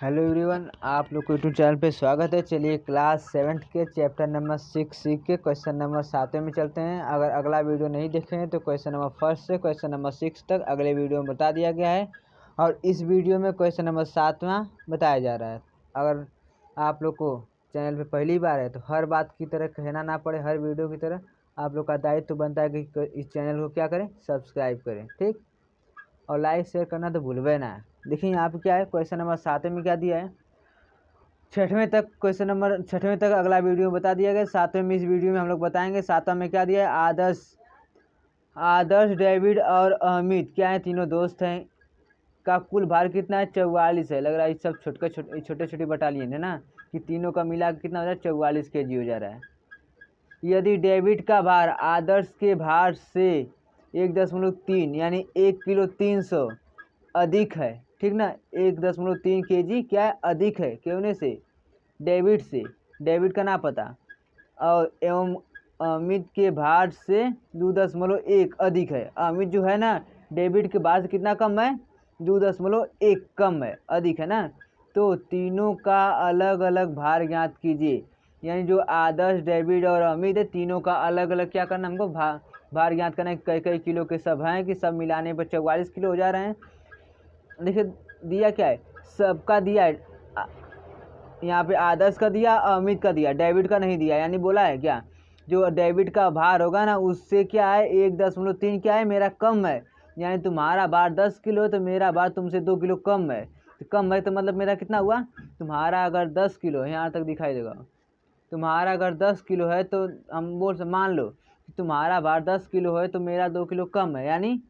Hello everyone, आप लोग को यूट्यूब चैनल पे स्वागत है। चलिए क्लास 7 के चैप्टर नंबर 6 सीख के क्वेश्चन नंबर 7 में चलते हैं। अगर अगला वीडियो नहीं देखे हैं तो क्वेश्चन नंबर 1 से क्वेश्चन नंबर 6 तक अगले वीडियो में बता दिया गया है और इस वीडियो में क्वेश्चन नंबर 7वां बताया जा रहा है। अगर आप लोग को चैनल पर पहली बार है तो हर बात की तरह कहना ना पड़े, हर वीडियो की तरह आप लोग का दायित्व तो बनता है कि इस चैनल को क्या करें, सब्सक्राइब करें, ठीक, और लाइक शेयर करना तो भूलवे ना है। देखिए यहाँ पे क्या है, क्वेश्चन नंबर 7 में क्या दिया है, 6वें तक क्वेश्चन नंबर 6वें तक अगला वीडियो में बता दिया गया। 7वें में इस वीडियो में हम लोग बताएंगे। 7वां में क्या दिया है, आदर्श डेविड और अमित क्या है, तीनों दोस्त हैं, का कुल भार कितना है, 44 है। लग रहा है ये सब छोटे बटालियन है ना, कि तीनों का मिला के कितना हो रहा है, 44 kg हो जा रहा है। यदि डेविड का भार आदर्श के भार से 1.3 यानी 1 किलो 300 अधिक है, ठीक ना, 1.3 kg क्या है, अधिक है, क्यों से, डेविड से, डेविड का ना पता, और एवं अमित के भार से 2.1 अधिक है। अमित जो है ना, डेविड के भार से कितना कम है, 2.1 कम है, अधिक है ना। तो तीनों का अलग अलग भार ज्ञात कीजिए। यानी जो आदर्श, डेविड और अमित है, तीनों का अलग अलग क्या करना, हमको भार ज्ञात करना है। कई कई किलो के सब हैं कि सब मिलाने पर 44 किलो हो जा रहे हैं। देखिए दिया क्या है, सबका दिया है, यहाँ पे आदर्श का दिया, अमित का दिया, डेविड का नहीं दिया। यानी बोला है क्या, जो डेविड का भार होगा ना उससे क्या है, 1.3 क्या है, मेरा कम है। यानी तुम्हारा भार 10 किलो तो मेरा भार तुमसे 2 किलो कम है। तो कम है तो मतलब मेरा कितना हुआ, तुम्हारा अगर 10 किलो है, यहाँ तक दिखाई देगा, तुम्हारा अगर 10 किलो है तो हम मान लो कि तुम्हारा भार 10 किलो है तो मेरा 2 किलो कम है, यानी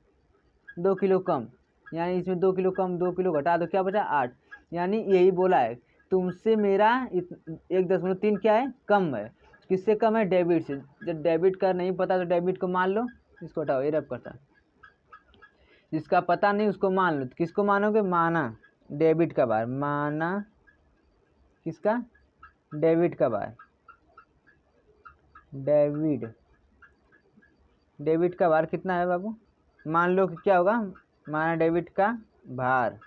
2 किलो कम। यानी इसमें 2 किलो कम, 2 किलो घटा दो, क्या बचा, 8। यानी यही बोला है, तुमसे मेरा 1.3 क्या है, कम है। किससे कम है, डेबिट से। जब डेबिट का नहीं पता तो डेबिट को मान लो, इसको हटाओ, ये रब करता, जिसका पता नहीं उसको मान लो। तो किसको मानोगे, माना डेबिट का भार, माना किसका, डेबिट का भार, डेबिट का भार कितना है बाबू, मान लो कि क्या होगा, माना डेबिट का भार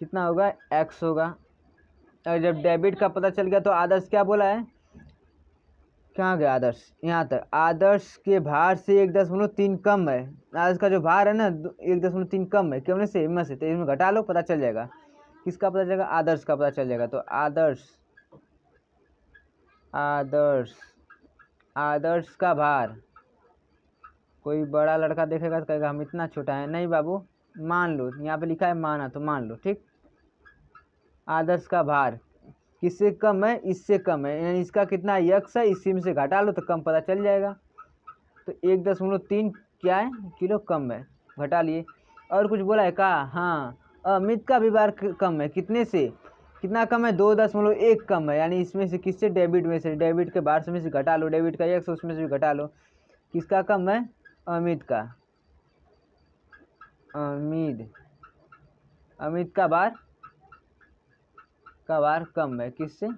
कितना होगा, x होगा। और जब डेबिट का पता चल गया तो आदर्श क्या बोला है, कहाँ गया आदर्श, यहाँ तक, आदर्श के भार से 1.3 कम है। आदर्श का जो भार है ना 1.3 कम है, क्यों से, हिम्मत से, तो इसमें घटा लो, पता चल जाएगा। किसका पता चलेगा, आदर्श का पता चल जाएगा। तो आदर्श का भार, कोई बड़ा लड़का देखेगा तो कहेगा हम इतना छोटा है, नहीं बाबू, मान लो, यहाँ पे लिखा है माना तो मान लो, ठीक। आदर्श का भार किससे कम है, इससे कम है, यानी इसका कितना यक्स है, इसी में से घटा लो तो कम पता चल जाएगा। तो 1.3 क्या है, किलो कम है, घटा लिए। और कुछ बोला है कहा, हाँ, अमित का भी भार कम है, कितने से, कितना कम है, 2.1 कम है। यानी इसमें से किससे, डेबिट में से, डेबिट के भार में से घटा लो, डेबिट का यक्स उसमें से भी घटा लो, किसका कम है, अमित का, अमित का भार कम है, किससे,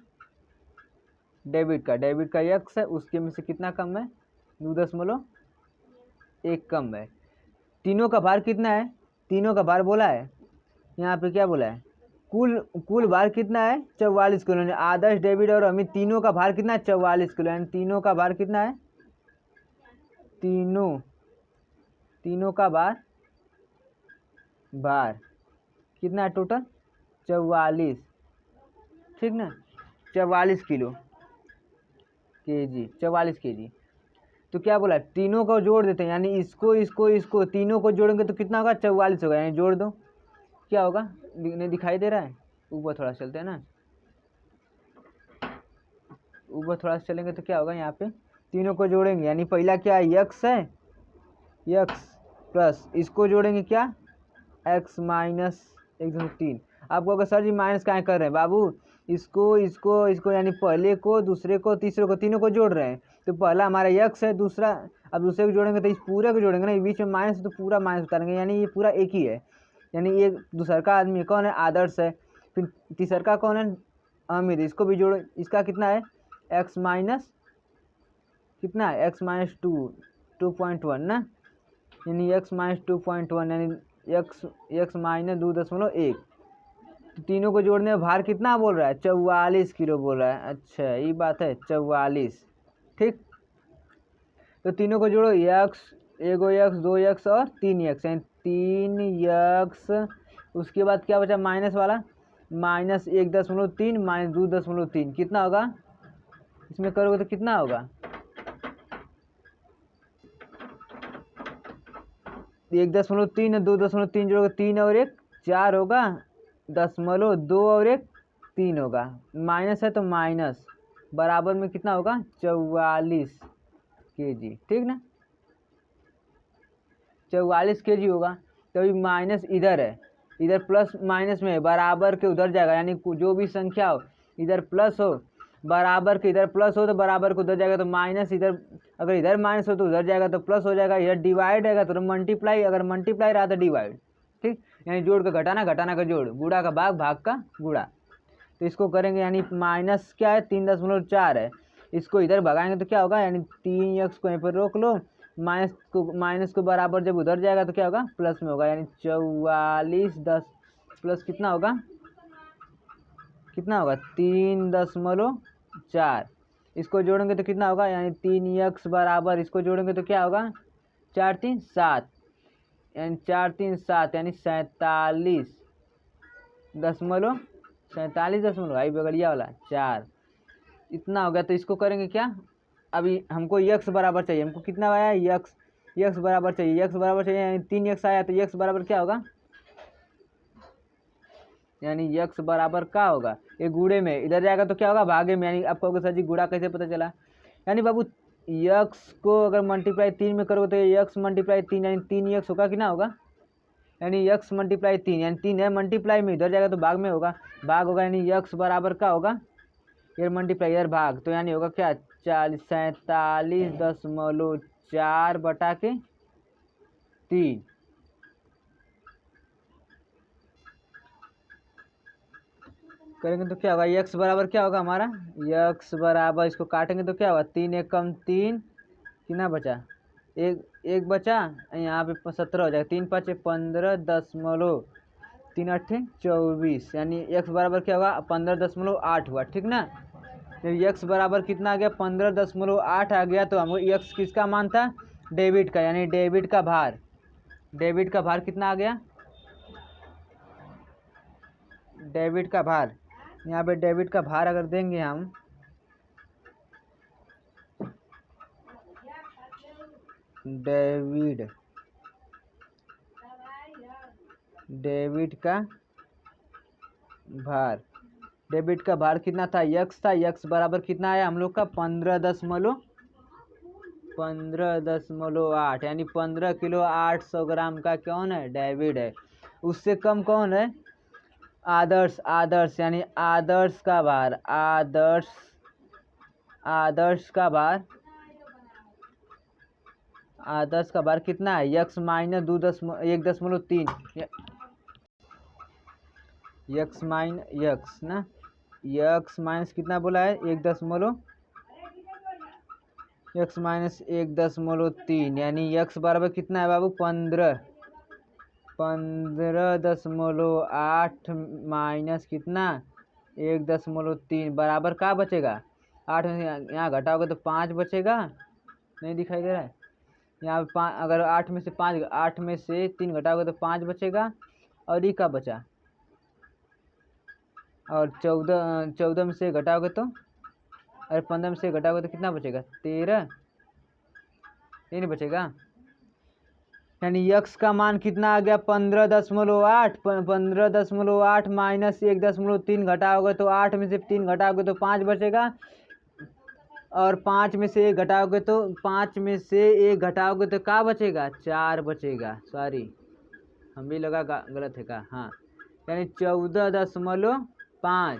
डेबिट का यक्स है, उसके में से कितना कम है, 2.1 कम है। तीनों का भार कितना है, तीनों का भार बोला है, यहाँ पे क्या बोला है, कुल भार कितना है, 44 किलो। आदर्श, डेविड और अमित तीनों का भार कितना है, 44 किलो। यानी तीनों का भार कितना है, तीनों का भार कितना है टोटल, 44, ठीक ना, 44 किलो केजी, 44 केजी। तो क्या बोला, तीनों को जोड़ देते हैं, यानी इसको तीनों को जोड़ेंगे तो कितना होगा, 44 होगा। यानी जोड़ दो, क्या होगा, नहीं दिखाई दे रहा है, ऊपर थोड़ा चलते हैं ना, ऊपर थोड़ा सा चलेंगे तो क्या होगा, यहाँ पे तीनों को जोड़ेंगे, यानी पहला क्या है, यक्स है, यक्स प्लस इसको जोड़ेंगे क्या, x माइनस 1.3। आपको अगर सर जी माइनस क्या कर रहे हैं बाबू, इसको यानी पहले को, दूसरे को, तीसरे को, तीनों को जोड़ रहे हैं। तो पहला हमारा यक्स है, दूसरा, अब दूसरे को जोड़ेंगे तो इस पूरे को जोड़ेंगे ना, बीच में माइनस है तो पूरा माइनस उतारेंगे, यानी ये पूरा एक ही है। यानी ये दूसरा का आदमी कौन है, आदर्श है। फिर तीसरा का कौन है, अमित, इसको भी जोड़ो, इसका कितना है, x माइनस कितना है, x माइनस 2.1 ना, यानी x माइनस 2.1, यानी x माइनस 2.1। तो तीनों को जोड़ने में भार कितना बोल रहा है, 44 किलो बोल रहा है। अच्छा ये बात है, 44। ठीक, तो तीनों को जोड़ो, यक्स, एगो यक्स, दो यक्स और तीन यक्स, यानी 3 यक्स। उसके बाद क्या बचा माइनस वाला, -1.3 -2.3 कितना होगा, इसमें करोगे तो कितना होगा, 1.3 2.3 जोड़ोगे 3 और 1 4 होगा, 0.2 और 1 3 होगा, माइनस है तो माइनस, बराबर में कितना होगा 44 kg। ठीक ना, 44 kg होगा। तो अभी माइनस इधर है, इधर प्लस माइनस में है, बराबर के उधर जाएगा, यानी जो भी संख्या हो इधर प्लस हो, बराबर के इधर प्लस हो तो बराबर को उधर जाएगा, तो माइनस इधर, अगर इधर माइनस हो तो उधर जाएगा तो प्लस हो जाएगा, इधर डिवाइड रहेगा तो मल्टीप्लाई, अगर मल्टीप्लाई रहा तो डिवाइड। ठीक, यानी जोड़ का घटाना, घटाना का जोड़, गुणा का भाग, भाग का गुणा। तो इसको करेंगे, यानी माइनस क्या है 3.4 है, इसको इधर भगाएंगे तो क्या होगा, यानी 3 को यहीं पर रोक लो, माइनस को बराबर जब उधर जाएगा तो क्या होगा प्लस में होगा, यानी 44 10 प्लस कितना होगा, कितना होगा 3.4। इसको जोड़ेंगे तो कितना होगा, यानी 3x बराबर, इसको जोड़ेंगे तो क्या होगा 4 3 7, यानी 4 3 7, यानी 47.47 आई बगड़िया वाला 4, इतना हो गया। तो इसको करेंगे क्या, अभी हमको यक्स बराबर चाहिए, हमको कितना आया यक्स, यक्स बराबर चाहिए, यक्स बराबर चाहिए, यानी 3x आया, तो यक्स बराबर क्या होगा, यानी यक्स बराबर क्या होगा, ये गुड़े में इधर जाएगा तो क्या होगा भागे में, यानी आप कहोगे सर जी गुड़ा कैसे पता चला, यानी बाबू यक्स को अगर मल्टीप्लाई 3 में करोगे तो यक्स मल्टीप्लाई 3, यानी 3x होगा, कितना होगा, यानी यक्स मल्टीप्लाई 3, यानी 3 है मल्टीप्लाई में, इधर जाएगा तो भाग में होगा, भाग होगा, यानी यक्स बराबर क्या होगा, इधर मल्टीप्लाई इधर भाग, तो यानी होगा क्या 47.4 बटा के 3। करेंगे तो क्या होगा, यक्स बराबर क्या होगा हमारा, यक्स बराबर, इसको काटेंगे तो क्या होगा 3 1 कम 3, कितना बचा, एक बचा, यहाँ पे 17 हो जाएगा, 3 5 15 3 8 24, यानी यक्स बराबर क्या होगा 15.8 हुआ। ठीक ना, जब यक्स बराबर कितना आ गया 15.8 आ गया, तो हमको यक्स किसका मान था, डेबिट का, यानी डेबिट का भार, डेबिट का भार कितना आ गया, डेबिट का भार, यहाँ पे डेबिट का भार अगर देंगे हम, डेबिट का भार, डेबिट का भार कितना था, यक्स था, यक्स बराबर कितना आया हम लोग का 15.8, यानी 15 किलो 800 ग्राम का कौन है, डेबिट है। उससे कम कौन है, आदर्श, आदर्श, यानी आदर्श का भार, आदर्श का भार, आदर्श का भार कितना है, यक्स माइनस 1.3, यक्स ना, यक्स माइनस कितना बोला है 1.3, यानी यक्स बराबर कितना है बाबू 15.8 माइनस कितना 1.3 बराबर क्या बचेगा 8 में यहाँ घटाओगे तो 5 बचेगा, नहीं दिखाई दे रहा है, यहाँ पे अगर 8 में से 5, 8 में से 3 घटाओगे तो 5 बचेगा, और ये का बचा, और 14 में से घटाओगे तो, अरे 15 में से घटाओगे तो कितना बचेगा 13, ये नहीं बचेगा, यानी यक्स का मान कितना आ गया 15.8, 15.8 माइनस 1.3 घटाओगे तो 8 में से 3 घटाओगे तो 5 बचेगा, और 5 में से 1 घटाओगे तो 5 में से 1 घटाओगे तो क्या बचेगा 4 बचेगा, सॉरी हम भी लगा गलत है का, हाँ, यानी 14.5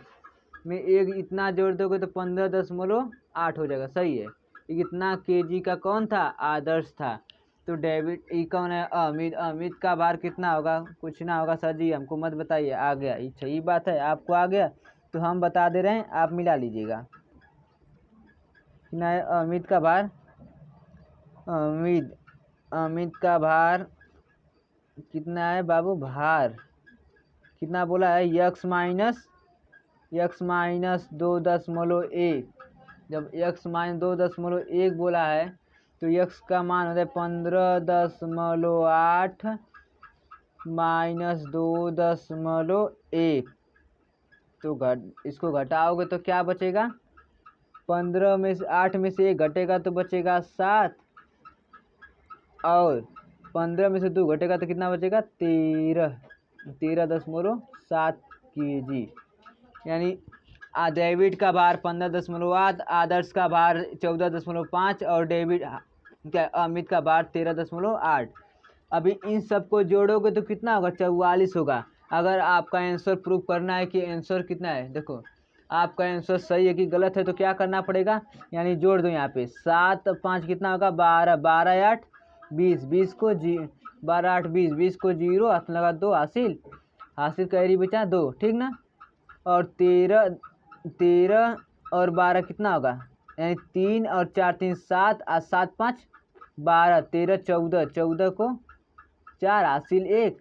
में एक इतना जोड़ दोगे तो 15.8 हो जाएगा, सही है। इतना केजी का कौन था, आदर्श था। तो डेबिट ई कौन है, अमित, अमित का भार कितना होगा, कुछ ना होगा सर जी हमको मत बताइए, आ गया, अच्छा ये बात है, आपको आ गया तो हम बता दे रहे हैं, आप मिला लीजिएगा। कितना है अमित का भार, अमित का भार कितना है बाबू, भार कितना बोला है, यक्स माइनस 2.1। जब यक्स माइनस 2.1 बोला है तो यक्स का मान होता है 15.8 माइनस 2.1। तो इसको घटाओगे तो क्या बचेगा, 15 में से 8 में से 1 घटेगा तो बचेगा 7, और 15 में से 2 घटेगा तो कितना बचेगा, 13.7 kg। यानी डेविड का भार 15.8, आदर्श का भार 14.5 और अमित का भार 13.8। अभी इन सबको जोड़ोगे तो कितना होगा, 44 होगा। अगर आपका आंसर प्रूव करना है कि आंसर कितना है, देखो आपका आंसर सही है कि गलत है तो क्या करना पड़ेगा, यानी जोड़ दो यहाँ पे 7 5 कितना होगा 12, 12 8 20, 20 को 12 8 20, 20 को 0 हाथ लगा 2, हासिल कैरी बचा 2, ठीक ना। और 13 और 12 कितना होगा, यानी 3 और 4 3 7 और 7 5 12, 13 14, 14 को 4 हासिल 1।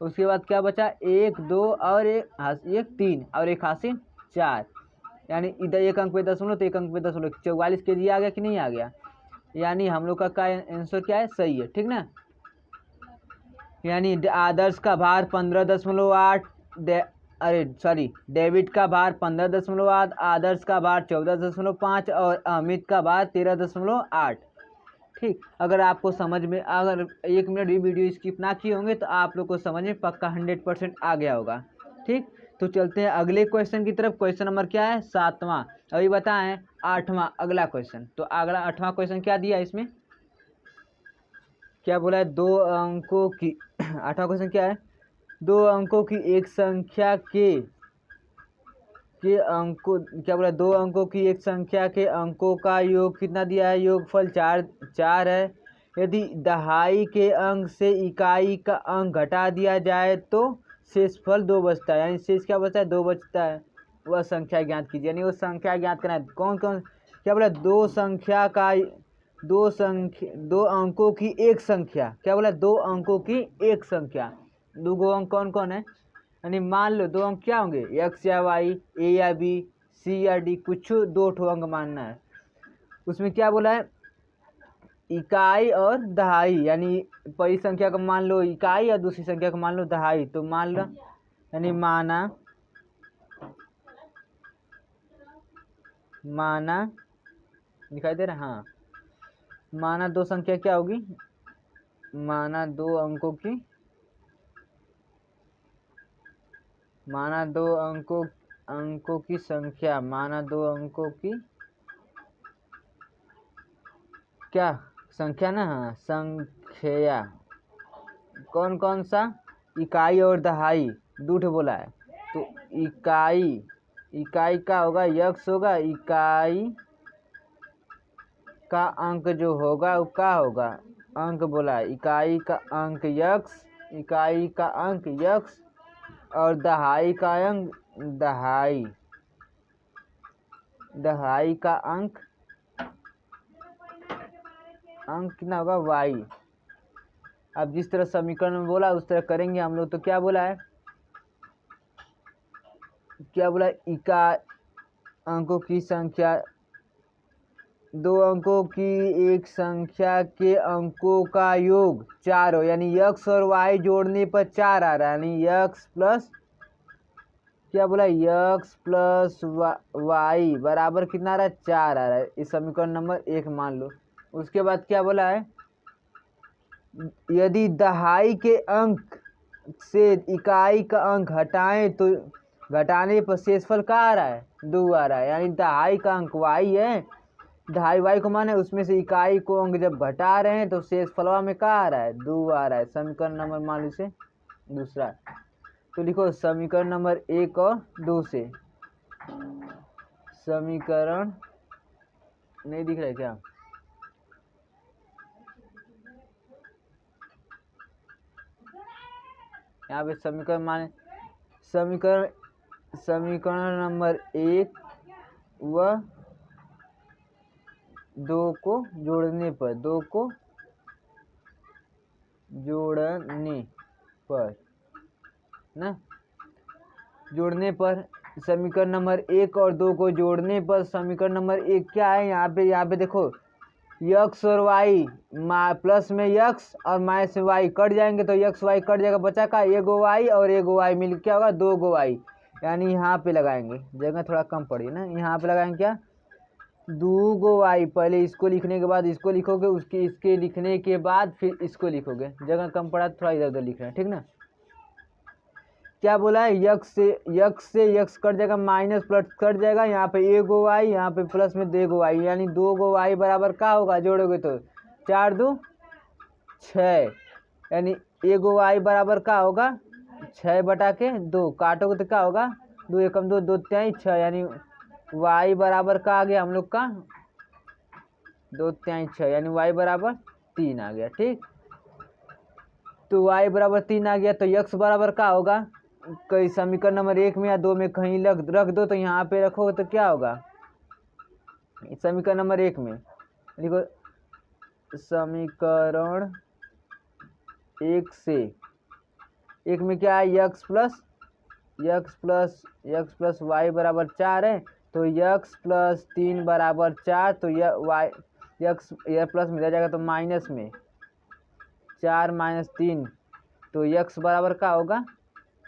उसके बाद क्या बचा, 1 2 और 1 3 और 1 हासिल 4। यानी इधर 1 अंक पे दशमलव तो 1 अंक पे दशमलव, 44 kg आ गया कि नहीं आ गया। यानी हम लोग का आंसर क्या है, सही है, ठीक ना। यानी आदर्श का भार 15.8, डेविड का भार 15.8, आदर्श का भार 14.5 और अमित का भार 13.8। ठीक, अगर आपको समझ में, अगर 1 मिनट भी वीडियो स्किप ना किए होंगे तो आप लोग को समझ में पक्का 100% आ गया होगा। ठीक, तो चलते हैं अगले क्वेश्चन की तरफ। क्वेश्चन नंबर क्या है, 7वां। अभी बताएं 8वां अगला क्वेश्चन। तो अगला 8वां क्वेश्चन क्या दिया है, इसमें क्या बोला है, 2 अंकों की 8वां क्वेश्चन क्या है, 2 अंकों की एक संख्या के अंकों, क्या बोला, 2 अंकों की एक संख्या के अंकों का योग कितना दिया है, योगफल 4 है। यदि दहाई के अंक से इकाई का अंक घटा दिया जाए तो शेषफल 2 बचता है, यानी शेष क्या बचता है, 2 बचता है। वह संख्या ज्ञात कीजिए, यानी वो संख्या ज्ञात करना है। कौन कौन, क्या बोला, 2 अंकों की एक संख्या, क्या बोला, 2 अंकों की एक संख्या। 2 अंक कौन कौन है, यानी मान लो 2 अंक क्या होंगे, एक्स या वाई, ए या बी, सी या डी, कुछ 2 ठो अंक मानना है। उसमें क्या बोला है, इकाई और दहाई, यानी पहली संख्या को मान लो इकाई और दूसरी संख्या को मान लो दहाई। तो मान लो, यानी माना दिखाई दे रहा है, हाँ, माना 2 संख्या क्या होगी, माना 2 अंकों की, माना 2 अंकों की संख्या, माना 2 अंकों की क्या संख्या ना, हाँ, संख्या। कौन कौन सा, इकाई और दहाई, 2 ठो बोला है। तो इकाई का होगा यक्स होगा, इकाई का अंक जो होगा वो क्या होगा, अंक बोला है, इकाई का अंक यक्स, इकाई का अंक यक्स, और दहाई का अंक दहाई का अंक कितना होगा, वाई। अब जिस तरह समीकरण में बोला उस तरह करेंगे हम लोग। तो क्या बोला है, क्या बोला, अंकों की संख्या, 2 अंकों की एक संख्या के अंकों का योग 4 हो, यानी यक्स और वाई जोड़ने पर 4 आ रहा है, यानी यक्स प्लस, क्या बोला, यक्स प्लस वाई बराबर कितना आ रहा है, 4 आ रहा है। इस समीकरण नंबर 1 मान लो। उसके बाद क्या बोला है, यदि दहाई के अंक से इकाई का अंक घटाएं तो घटाने पर शेषफल क्या आ रहा है, 2 आ रहा है, यानी दहाई का अंक वाई है, दहाई वाई को माने, उसमें से इकाई को अंक जब घटा रहे हैं तो शेषफलवा में क्या आ रहा है, 2 आ रहा है। समीकरण नंबर मान लो इसे दूसरा। तो लिखो समीकरण नंबर 1 और 2 से, समीकरण नहीं दिख रहा है क्या, यहाँ पे समीकरण माने, समीकरण नंबर 1 व 2 को जोड़ने पर, 2 को जोड़ने पर ना, जोड़ने पर समीकरण नंबर 1 और 2 को जोड़ने पर समीकरण नंबर 1 क्या है, यहाँ पे देखो यक्स और वाई, प्लस में यक्स और माइनस में वाई कट जाएंगे तो यक्स वाई कट जाएगा, बचा का एगो वाई और एगो वाई मिल क्या होगा 2 गो वाई, यानी यहाँ पे लगाएंगे, जगह थोड़ा कम पड़ी ना, यहाँ पे लगाएंगे क्या 2 गो वाई, पहले इसको लिखने के बाद इसको लिखोगे, उसके इसके लिखने के बाद फिर इसको लिखोगे, जगह कम पड़ा तो थोड़ा इधर उधर लिख रहे हैं, ठीक ना। क्या बोला है, यक्स से यक्स कट जाएगा, माइनस प्लस कट जाएगा, यहाँ पे ए गो वाई, यहाँ पे प्लस में 2 गो वाई, यानी 2 गो वाई बराबर क्या होगा, जोड़ोगे तो 4 2 6, यानी ए गो वाई बराबर क्या होगा 6 बटा के 2, काटोगे तो क्या होगा 2 एकम 2 2 3 6, यानी वाई बराबर क्या आ गया हम लोग का 2 3 6, यानी वाई बराबर 3 आ गया। ठीक, तो वाई बराबर 3 आ गया, तो यक्स बराबर क्या होगा, कई समीकरण नंबर 1 में या 2 में कहीं रख दो, तो यहाँ पे रखोगे तो क्या होगा, समीकरण नंबर 1 में लिखो, समीकरण 1 से 1 में क्या है, यक्स प्लस वाई बराबर 4 है, तो यक्स प्लस 3 बराबर 4, तो यह वाई यक्स यह प्लस में जाएगा तो माइनस में 4 माइनस 3, तो यक्स बराबर क्या होगा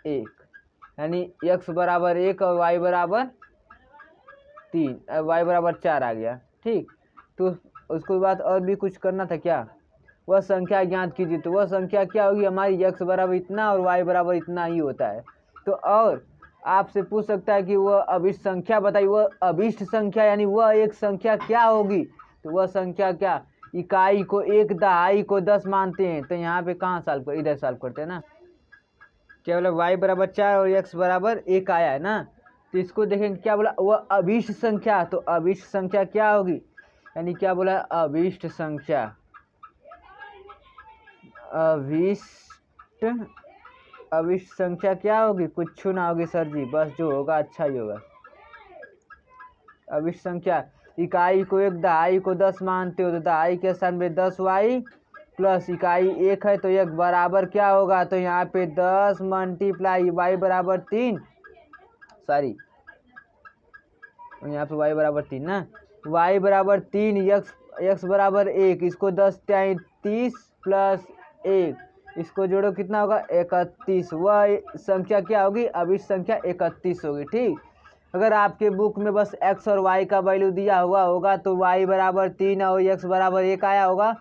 1, यानी यक्स बराबर 1 और वाई बराबर 3, वाई बराबर 4 आ गया। ठीक, तो उसके बाद और भी कुछ करना था क्या, वह संख्या ज्ञात कीजिए, तो वह संख्या क्या होगी हमारी, यक्स बराबर इतना और वाई बराबर इतना ही होता है। तो और आपसे पूछ सकता है कि वह अभिष्ट संख्या बताइए, वह अभिष्ट संख्या यानी वह एक संख्या क्या होगी, तो वह संख्या क्या, इकाई को 1 दहाई को 10 मानते हैं, तो यहाँ पे कहाँ सॉल्व कर, इधर सॉल्व करते हैं ना, क्या बोला वाई बराबर 4 और एक्स बराबर 1 आया है ना, तो इसको देखेंगे क्या बोला, वह अभिष्ट संख्या, तो अभिष्ट संख्या क्या होगी, यानी क्या बोला अभिष्ट संख्या, अभिष्ट संख्या क्या होगी, कुछ ना होगी सर जी, बस जो होगा अच्छा ही होगा। अभिष्ट संख्या, इकाई को 1 दहाई को 10 मानते हो, तो दहाई के स्थान पे 10 वाई प्लस इकाई 1 है, तो 1 बराबर क्या होगा, तो यहाँ पे 10 मल्टीप्लाई वाई बराबर 3, सॉरी यहाँ पे वाई बराबर 3 ना, वाई बराबर 3, यक्स बराबर 1, इसको 10 30 प्लस 1, इसको जोड़ो कितना होगा 31, वह संख्या क्या होगी, अभिष्ट संख्या 31 होगी। ठीक, अगर आपके बुक में बस एक्स और वाई का वैल्यू दिया हुआ होगा तो वाई बराबर 3 और एक्स बराबर 1 आया होगा,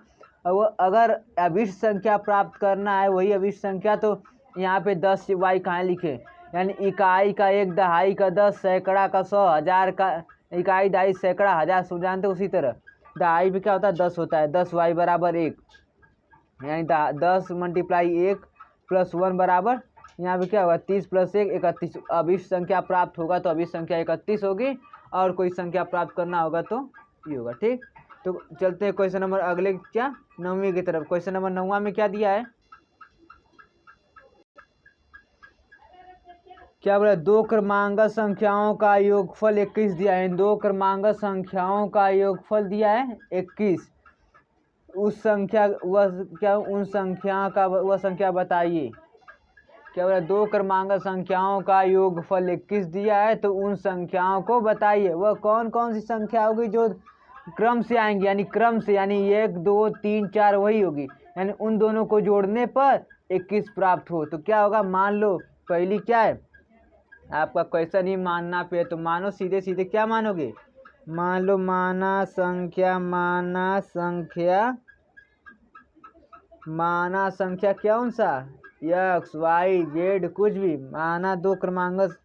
और अगर अभिष्ट संख्या प्राप्त करना है वही अभिष्ट संख्या, तो यहाँ पे 10 वाई कहाँ लिखे, यानी इकाई का 1 दहाई का 10, सैकड़ा का 100, हजार का इकाई दहाई सैकड़ा हजार सब जानते, उसी तरह दहाई पे क्या होता है 10 होता है, 10 वाई बराबर 1, यानी 10 मल्टीप्लाई 1 प्लस 1 बराबर यहाँ पे क्या होगा 30 प्लस 1 31, अभिष्ट संख्या प्राप्त होगा तो अभिष्ट संख्या 31 होगी, और कोई संख्या प्राप्त करना होगा तो ये होगा। ठीक, तो चलते हैं क्वेश्चन नंबर अगले क्या 9वीं की तरफ। क्वेश्चन नंबर 9वां में क्या दिया है, क्या बोला, 2 क्रमांगत संख्याओं का योगफल 21 दिया है, 2 क्रमांगत संख्याओं का योगफल दिया है 21, उस संख्या वह क्या उन संख्या का वह संख्या बताइए, क्या बोला 2 क्रमांगत संख्याओं का योगफल 21 दिया है, तो उन संख्याओं को बताइए, वह कौन कौन सी संख्या होगी जो क्रम से आएंगी, यानी क्रम से, यानी 1 2 3 4 वही होगी, यानी उन दोनों को जोड़ने पर 21 प्राप्त हो, तो क्या होगा, मान लो पहली क्या है, आपका क्वेश्चन ही मानना पे है, तो मानो सीधे सीधे क्या मानोगे, मान लो माना संख्या कौन सा, एक्स वाई जेड कुछ भी, माना दो क्रमांगत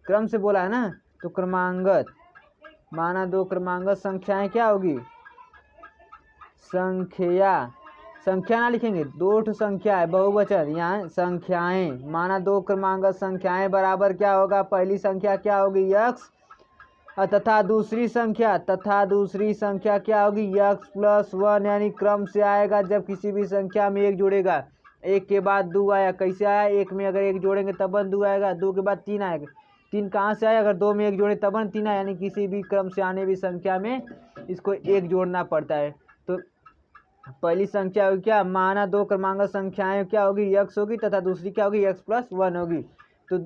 क्रम से बोला है ना, तो क्रमांगत माना 2 क्रमांगत संख्याएं क्या होगी, संख्या ना लिखेंगे, 2 संख्या है बहुवचन, यहाँ संख्याएं, माना 2 क्रमांगत संख्याएं बराबर क्या होगा, पहली संख्या क्या होगी यक्स, तथा दूसरी संख्या क्या होगी यक्स प्लस 1, यानी क्रम से आएगा, जब किसी भी संख्या में 1 जुड़ेगा, 1 के बाद 2 आया, कैसे आया, 1 में अगर 1 जोड़ेंगे तब 2 आएगा, 2 के बाद 3 आएगा, 3 कहाँ से आया, अगर 2 में 1 जोड़े तब 3 आया, यानी किसी भी क्रम से आने भी संख्या में इसको 1 जोड़ना पड़ता है। तो पहली संख्या होगी क्या, माना दो क्रमांक संख्याएं क्या होगी, यक्स होगी तथा दूसरी क्या होगी, यक्स प्लस वन होगी। तो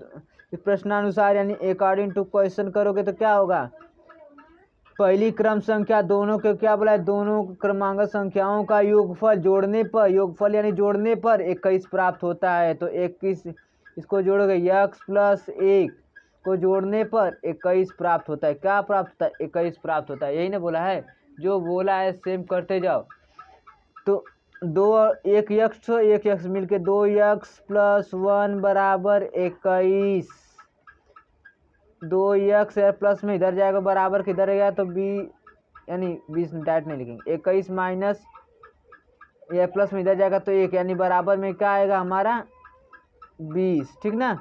इस प्रश्नानुसार यानी अकॉर्डिंग टू क्वेश्चन करोगे तो क्या होगा, पहली क्रम संख्या दोनों के क्या बोला है, दोनों क्रमांक संख्याओं का योगफल जोड़ने पर, योगफल यानी जोड़ने पर 21 प्राप्त होता है। तो 21 इसको जोड़ोगे, यक्स प्लस 1 को जोड़ने पर 21 प्राप्त होता है। क्या प्राप्त होता है, 21 प्राप्त होता है। यही ना बोला है, जो बोला है सेम करते जाओ। तो दो एक यक्स मिलके 2x प्लस 1 बराबर 21। 2x है प्लस में इधर जाएगा, बराबर किधर रहेगा, तो बी यानी 20 डायरेक्ट नहीं लिखेंगे, 21 माइनस यह प्लस में इधर जाएगा तो 1 यानी बराबर में क्या आएगा हमारा 20, ठीक ना।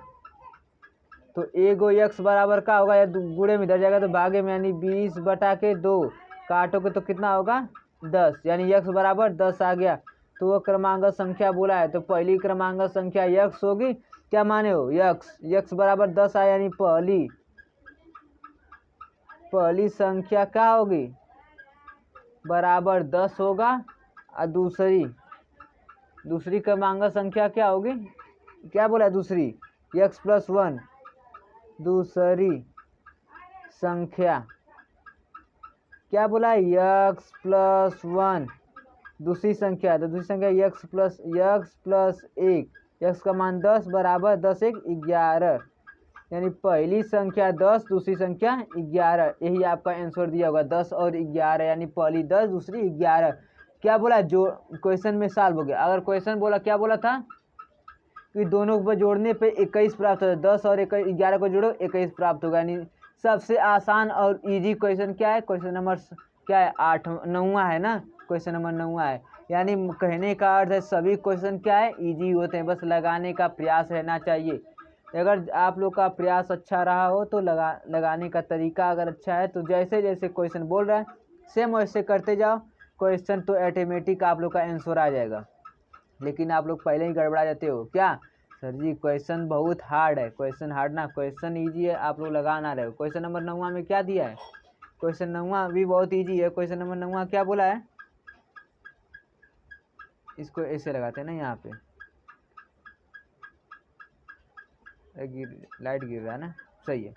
तो एगो यक्स बराबर क्या होगा, या गुणे में इधर जाएगा तो भागे में, यानी 20 बटा के 2 काटोगे तो कितना होगा 10, यानी यक्स बराबर 10 आ गया। तो वो क्रमांक संख्या बोला है, तो पहली क्रमांक संख्या यक्स होगी, क्या माने हो, यक्स बराबर 10 आया, यानी पहली संख्या क्या होगी, बराबर 10 होगा। और दूसरी क्रमांक संख्या क्या होगी, क्या बोला है दूसरी, यक्स प्लस 1, दूसरी संख्या क्या बोला है, यक्स प्लस 1 दूसरी संख्या, तो दूसरी संख्या यक्स प्लस 1, यक्स का मान 10 बराबर 10 1 11, यानी पहली संख्या 10 दूसरी संख्या 11। यही आपका आंसर दिया होगा 10 और 11, यानी पहली 10 दूसरी 11। क्या बोला, जो क्वेश्चन में सॉल्व हो गया। अगर क्वेश्चन बोला क्या बोला था कि दोनों को जोड़ने पे 21 प्राप्त होता है, 10 और 11 को जोड़ो 21 प्राप्त होगा। यानी सबसे आसान और इजी क्वेश्चन क्या है, क्वेश्चन नंबर क्या है 9वां है ना, क्वेश्चन नंबर 9वां है। यानी कहने का अर्थ है सभी क्वेश्चन क्या है, इजी होते हैं, बस लगाने का प्रयास रहना चाहिए। अगर आप लोग का प्रयास अच्छा रहा हो तो लगाने का तरीका अगर अच्छा है तो जैसे जैसे क्वेश्चन बोल रहा है सेम वैसे करते जाओ, क्वेश्चन तो ऑटोमेटिक आप लोग का आंसर आ जाएगा। लेकिन आप लोग पहले ही गड़बड़ा जाते हो, क्या सर जी क्वेश्चन बहुत हार्ड है, क्वेश्चन हार्ड ना, क्वेश्चन ईजी है, आप लोग लगा ना रहे हो। क्वेश्चन नंबर 9वां में क्या दिया है, क्वेश्चन 9वां भी बहुत ईजी है। क्वेश्चन नंबर 9वां क्या बोला है, इसको ऐसे लगाते हैं ना, यहाँ पे लाइट गिर रहा है ना, सही है।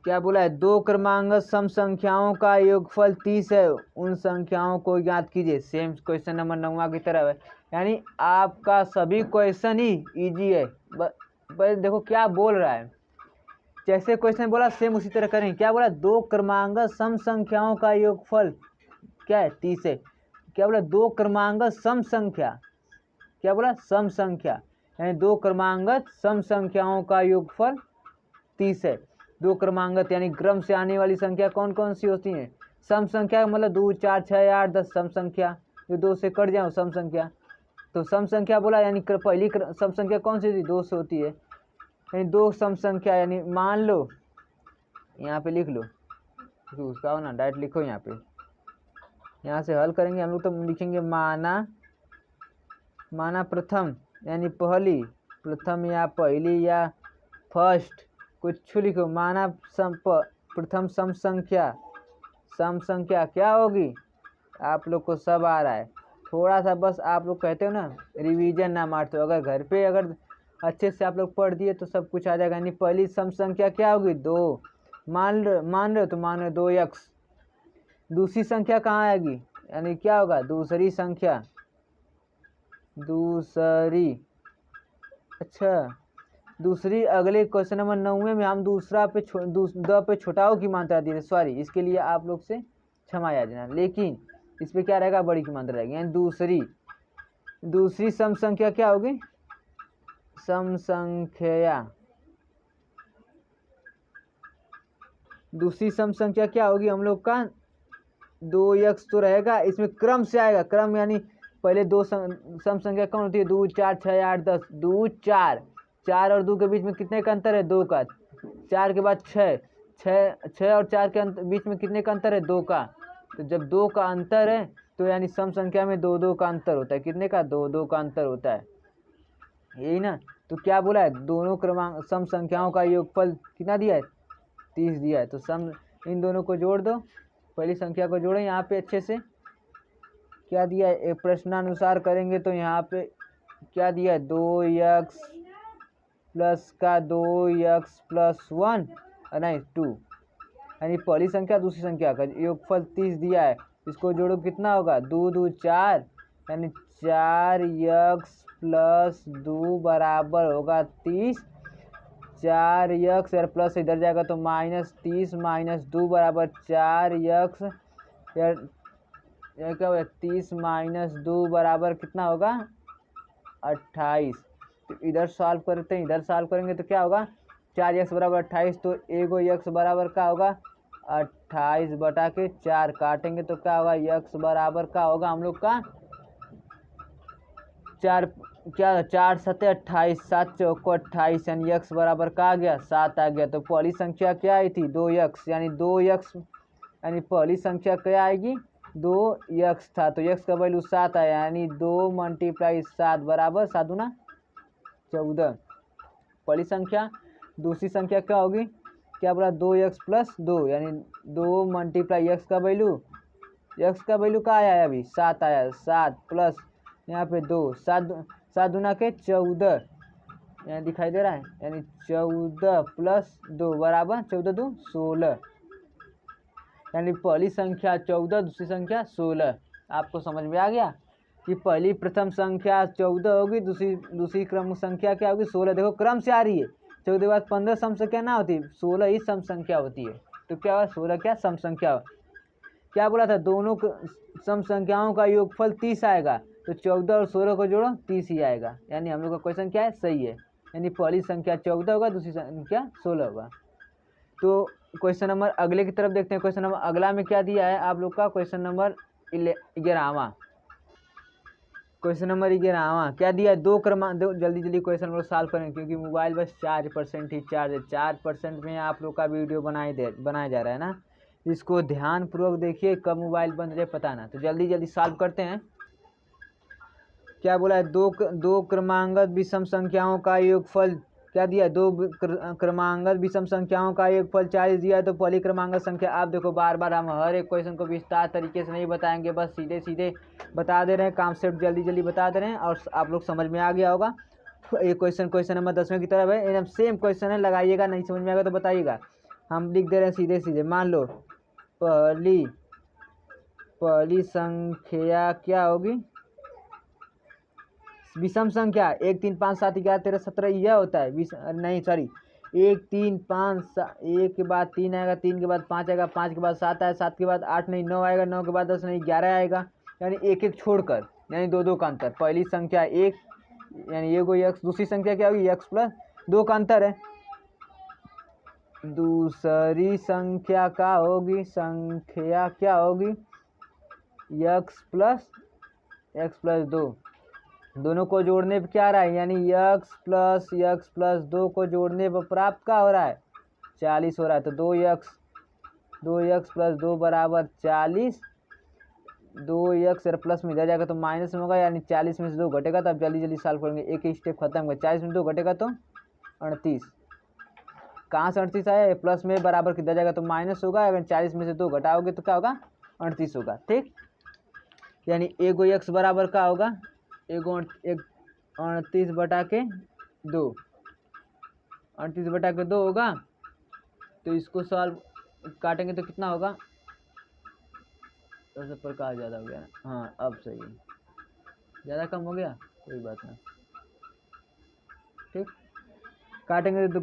क्या बोला है, दो क्रमांक सम संख्याओं का योगफल 30 है, उन संख्याओं को ज्ञात कीजिए। सेम क्वेश्चन नंबर 9वां की तरह है, यानी आपका सभी क्वेश्चन ही इजी है। बस देखो क्या बोल रहा है, जैसे क्वेश्चन बोला सेम उसी तरह करें। क्या बोला, दो क्रमांक सम संख्याओं का योगफल क्या है 30 है। क्या बोला, दो क्रमांक सम संख्या, क्या बोला सम संख्या, यानी दो क्रमांक सम संख्याओं का योगफल 30 है। दो क्रमांक यानी क्रम से आने वाली संख्या कौन कौन सी होती हैं, सम संख्या मतलब 2 4 6 8 10 सम संख्या, जो 2 से कट जाओ सम संख्या। तो सम संख्या बोला यानी पहली सम संख्या कौन सी थी, 2 से होती है, यानी दो सम संख्या। यानी मान लो यहाँ पे लिख लो, तो उसका हो ना डायरेक्ट लिखो, यहाँ पे यहाँ से हल करेंगे हम लोग, तो लिखेंगे माना प्रथम यानी पहली, प्रथम या पहली या फर्स्ट, कुछ लिखो। माना प्रथम सम संख्या क्या होगी, आप लोग को सब आ रहा है, थोड़ा सा बस आप लोग कहते हो ना रिवीजन ना मारते हो। अगर घर पे अगर अच्छे से आप लोग पढ़ दिए तो सब कुछ आ जाएगा। यानी पहली सम संख्या क्या होगी, 2, मान रहे हो तो मान रहे 2x। दूसरी संख्या कहाँ आएगी, यानी क्या होगा दूसरी संख्या, अच्छा दूसरी अगले क्वेश्चन नंबर 9 में हम दूसरा पे द पे छोटाओं की मात्रा दी थी, सॉरी इसके लिए आप लोग से क्षमा याचना, लेकिन इस पे क्या रहेगा, बड़ी की मात्रा रहेगी। यानी दूसरी सम संख्या क्या होगी, सम संख्या, दूसरी सम संख्या क्या होगी हम लोग का, 2x तो रहेगा, इसमें क्रम से आएगा, क्रम यानी पहले दो सम संख्या कौन होती है, 2 4 6 8 10, 2 4 4 और 2 के बीच में कितने का अंतर है, 2 का, 4 के बाद 6 और 4 के बीच में कितने का अंतर है, 2 का। तो जब 2 का अंतर है तो यानी सम संख्या में 2 2 का अंतर होता है, कितने का, 2 2 का अंतर होता है, यही ना। तो क्या बोला है, दोनों क्रमांक सम संख्याओं का योगफल कितना दिया है, 30 दिया है। तो सम इन दोनों को जोड़ दो, पहली संख्या को जोड़ें यहाँ पे अच्छे से। क्या दिया है, एक प्रश्नानुसार करेंगे तो यहाँ पे क्या दिया है, 2x प्लस का 2x प्लस 1 नहीं 2, यानी पहली संख्या दूसरी संख्या का योगफल 30 दिया है। इसको जोड़ो कितना होगा, 2 2 4, यानी 4x प्लस 2 बराबर होगा 30। 4x यार प्लस इधर जाएगा तो -30 माइनस 2 बराबर 4x यार क्या होगा, 30 माइनस 2 बराबर कितना होगा 28। तो इधर सॉल्व करते हैं, इधर सॉल्व करेंगे तो क्या होगा, 4x बराबर 28, तो एगो x बराबर क्या होगा 28 बटा के 4 काटेंगे तो क्या होगा, x बराबर क्या होगा हम लोग का 4 क्या 4 7 28, 7 चौको 28, यानी x बराबर क्या आ गया 7 आ गया। तो पहली संख्या क्या आई थी 2x, यानी 2x, यानी पहली संख्या क्या आएगी 2x था तो x का वैल्यू 7 आया, यानी 2 × 7 बराबर 7 दूना 14। पहली संख्या। दूसरी संख्या क्या होगी, क्या बोला 2x प्लस 2, यानी 2 × x का वैल्यू क्या आया है अभी 7 आया, 7 प्लस यहाँ पे 2, 7 दूना के 14, यहाँ दिखाई दे रहा है, यानी 14 प्लस 2 बराबर 14 2 16, यानी पहली संख्या 14 दूसरी संख्या 16। आपको समझ में आ गया कि पहली प्रथम संख्या 14 होगी, दूसरी क्रम संख्या क्या होगी 16। देखो क्रम से आ रही है, 14 के बाद 15 सम संख्या ना होती, 16 ही सम संख्या होती है। तो क्या हुआ 16 क्या सम संख्या। क्या बोला था, दोनों सम संख्याओं का योगफल 30 आएगा, तो 14 और 16 को जोड़ो 30 ही आएगा, यानी हम लोग का क्वेश्चन क्या है सही है, यानी पहली संख्या 14 होगा दूसरी संख्या 16 होगा। तो क्वेश्चन नंबर अगले की तरफ देखते हैं। क्वेश्चन नंबर अगला में क्या दिया है आप लोग का, क्वेश्चन नंबर 11वां। क्वेश्चन नंबर 11वां क्या दिया है, दो क्रमांक, जल्दी क्वेश्चन लोग सॉल्व करें क्योंकि मोबाइल बस 4% ही चार्ज है। 4% में आप लोग का वीडियो बनाया जा रहा है ना, इसको ध्यान पूर्वक देखिए, कब मोबाइल बंद रहे पता ना। तो जल्दी सॉल्व करते हैं। क्या बोला है, दो क्रमांगत विषम संख्याओं का योगफल क्या दिया है, दो क्रमांगत विषम संख्याओं का योगफल 40 दिया है। तो पहली क्रमांगत संख्या, आप देखो बार हम हर एक क्वेश्चन को विस्तार तरीके से नहीं बताएंगे, बस सीधे बता दे रहे हैं, कॉन्सेप्ट जल्दी बता दे रहे हैं और आप लोग समझ में आ गया होगा। ये क्वेश्चन नंबर 10वें की तरफ है, एकदम सेम क्वेश्चन है, लगाइएगा, नहीं समझ में आएगा तो बताइएगा। हम लिख दे रहे हैं सीधे। मान लो पहली संख्या क्या होगी, विषम संख्या 1 3 5 7 11 13 17 यह होता है, नहीं सॉरी 1 3 5 1 के बाद 3 आएगा, 3 के बाद 5 आएगा, 5 के बाद 7 आएगा, 7 के बाद 8 नहीं 9 आएगा, 9 के बाद 10 नहीं 11 आएगा, यानी एक छोड़कर, यानी दो का अंतर। पहली संख्या 1 यानी ये कोई x, दूसरी संख्या क्या होगी x प्लस 2 का अंतर है। दूसरी संख्या क्या होगी, x प्लस 2, दोनों को जोड़ने पर क्या आ रहा है, यानी x प्लस 2 को जोड़ने पर प्राप्त क्या हो रहा है 40 हो रहा है। तो 2x प्लस 2 बराबर 40, 2x प्लस में इधर जाएगा तो माइनस में होगा, यानी 40 में से 2 घटेगा। तो अब जल्दी सॉल्व करेंगे, एक ही स्टेप खत्म होगा। 40 में 2 घटेगा तो 38, कहाँ से 38 आया, प्लस में बराबर किधर जाएगा तो माइनस होगा, अगर 40 में से 2 घटाओगे तो क्या होगा 38 होगा। ठीक, यानी एगो x बराबर क्या होगा, 38 बटा के 2, 38 बटा के 2 होगा। तो इसको सॉल्व काटेंगे तो कितना होगा, तो प्रकार ज़्यादा हो गया ना, हाँ अब सही है, ज़्यादा कम हो गया कोई बात नहीं। ठीक, काटेंगे तो